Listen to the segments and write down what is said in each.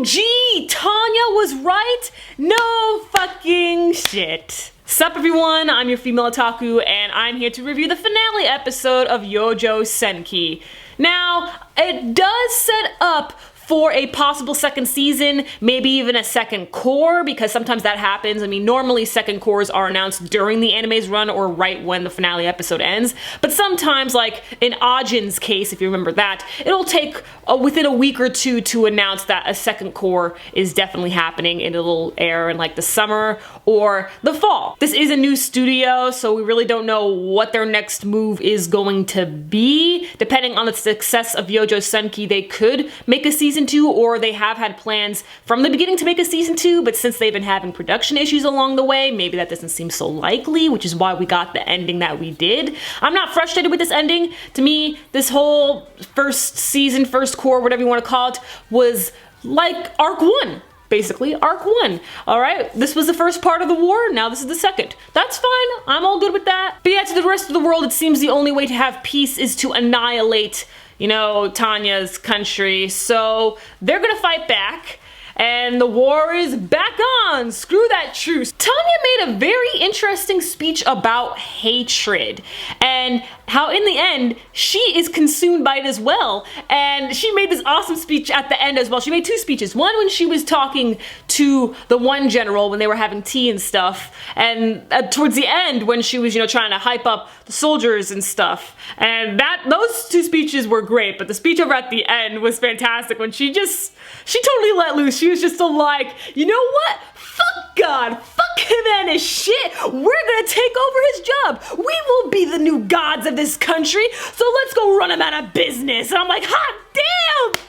OMG! Tanya was right? No fucking shit. Sup everyone, I'm your female otaku, and I'm here to review the finale episode of Youjo Senki. Now, it does set up for a possible second season, maybe even a second core, because sometimes that happens. I mean, normally second cores are announced during the anime's run or right when the finale episode ends, but sometimes, like in Ajin's case, if you remember that, it'll take within a week or two to announce that a second core is definitely happening, and it'll air in like the summer or the fall. This is a new studio, so we really don't know what their next move is going to be. Depending on the success of Youjo Senki, they could make a season 2, or they have had plans from the beginning to make a season 2, but since they've been having production issues along the way, maybe that doesn't seem so likely, which is why we got the ending that we did. I'm not frustrated with this ending. To me, this whole first season, first core, whatever you want to call it, was like arc 1. Basically, arc 1. Alright, this was the first part of the war, now this is the second. That's fine, I'm all good with that. But yeah, to the rest of the world, it seems the only way to have peace is to annihilate, you know, Tanya's country. So they're gonna fight back, and the war is back on! Screw that truce. Tanya made a very interesting speech about hatred, and how in the end, she is consumed by it as well. And she made this awesome speech at the end as well. She made 2 speeches. One when she was talking to the one general when they were having tea and stuff, and towards the end when she was, you know, trying to hype up the soldiers and stuff. And those 2 speeches were great, but the speech over at the end was fantastic when she totally let loose. She was just so like, you know what? Fuck God, fuck him and his shit. We're gonna take over his job. We will be the new gods of this country, so let's go run him out of business. And I'm like, hot damn!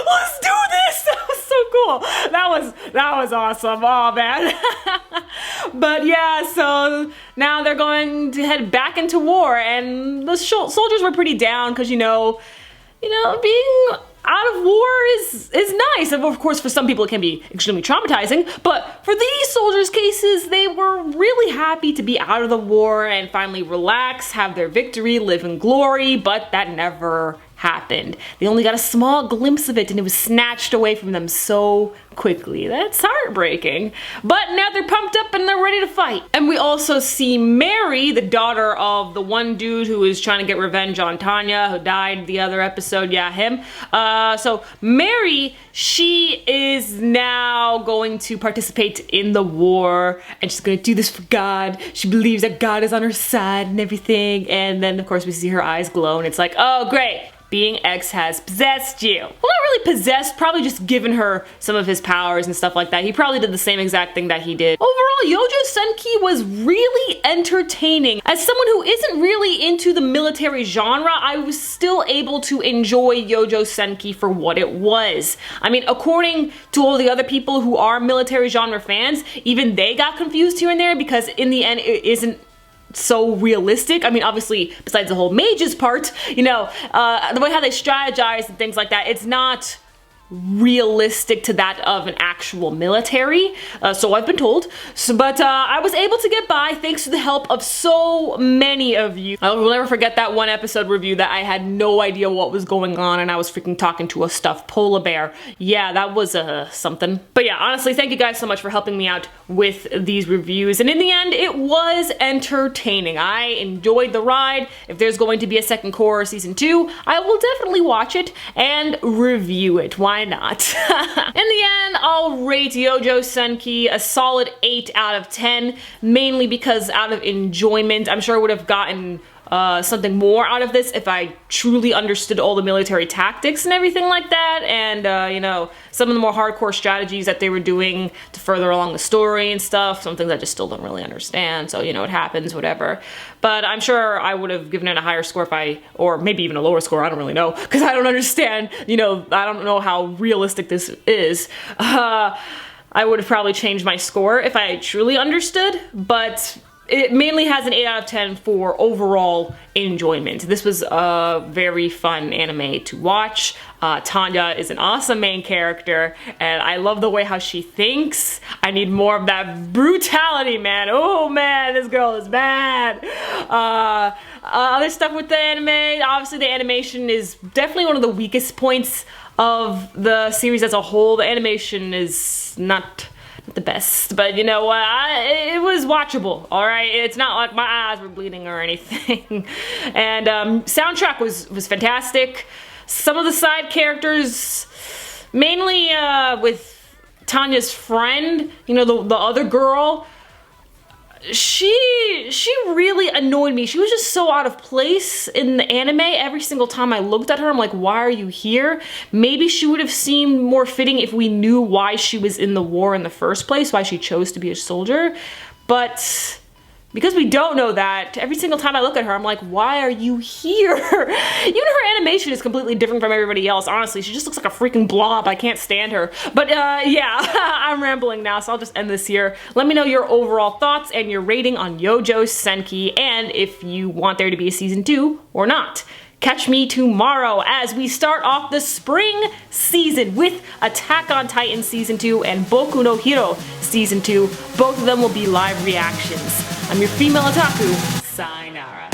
Let's do this! That was so cool. That was awesome. Oh man. But yeah, so now they're going to head back into war, and the soldiers were pretty down because you know, being out of war is nice. Of course, for some people it can be extremely traumatizing, but for these soldiers' cases, they were really happy to be out of the war and finally relax, have their victory, live in glory, but that never happened. They only got a small glimpse of it, and it was snatched away from them so quickly. That's heartbreaking. But now they're pumped up and they're ready to fight. And we also see Mary, the daughter of the one dude who is trying to get revenge on Tanya, who died the other episode. Yeah, him. So Mary, she is now going to participate in the war, and she's gonna do this for God. She believes that God is on her side and everything. And then of course we see her eyes glow, and it's like, oh great, being X has possessed you. Well, not really possessed, probably just given her some of his powers and stuff like that. He probably did the same exact thing that he did. Overall, Youjo Senki was really entertaining. As someone who isn't really into the military genre, I was still able to enjoy Youjo Senki for what it was. I mean, according to all the other people who are military genre fans, even they got confused here and there because in the end it isn't so realistic. I mean, obviously, besides the whole mages part, you know, the way how they strategize and things like that, it's not realistic to that of an actual military, so I've been told. But I was able to get by thanks to the help of so many of you. I will never forget that one episode review that I had no idea what was going on, and I was freaking talking to a stuffed polar bear. Yeah, that was something. But yeah, honestly, thank you guys so much for helping me out with these reviews, and in the end, it was entertaining. I enjoyed the ride. If there's going to be a second core or season 2, I will definitely watch it and review it. Why not? In the end, I'll rate Youjo Senki a solid 8 out of 10, mainly because out of enjoyment. I'm sure I would have gotten something more out of this if I truly understood all the military tactics and everything like that, and you know, some of the more hardcore strategies that they were doing to further along the story and stuff, some things I just still don't really understand, so you know, it happens, whatever. But I'm sure I would have given it a higher score if or maybe even a lower score, I don't really know, because I don't understand, you know, I don't know how realistic this is. I would have probably changed my score if I truly understood, but it mainly has an 8 out of 10 for overall enjoyment. This was a very fun anime to watch. Tanya is an awesome main character, and I love the way how she thinks. I need more of that brutality, man. Oh man, this girl is bad. Other stuff with the anime, obviously the animation is definitely one of the weakest points of the series as a whole. The animation is not the best, but you know what, it was watchable, all right? It's not like my eyes were bleeding or anything. And soundtrack was fantastic. Some of the side characters, mainly with Tanya's friend, you know, the other girl, she really annoyed me. She was just so out of place in the anime. Every single time I looked at her, I'm like, why are you here? Maybe she would have seemed more fitting if we knew why she was in the war in the first place, why she chose to be a soldier. But because we don't know that, every single time I look at her, I'm like, why are you here? Even her animation is completely different from everybody else. Honestly, she just looks like a freaking blob. I can't stand her. But yeah, I'm rambling now, so I'll just end this here. Let me know your overall thoughts and your rating on Youjo Senki, and if you want there to be a season 2 or not. Catch me tomorrow as we start off the spring season with Attack on Titan Season 2 and Boku no Hero Season 2. Both of them will be live reactions. I'm your female otaku. Sayonara.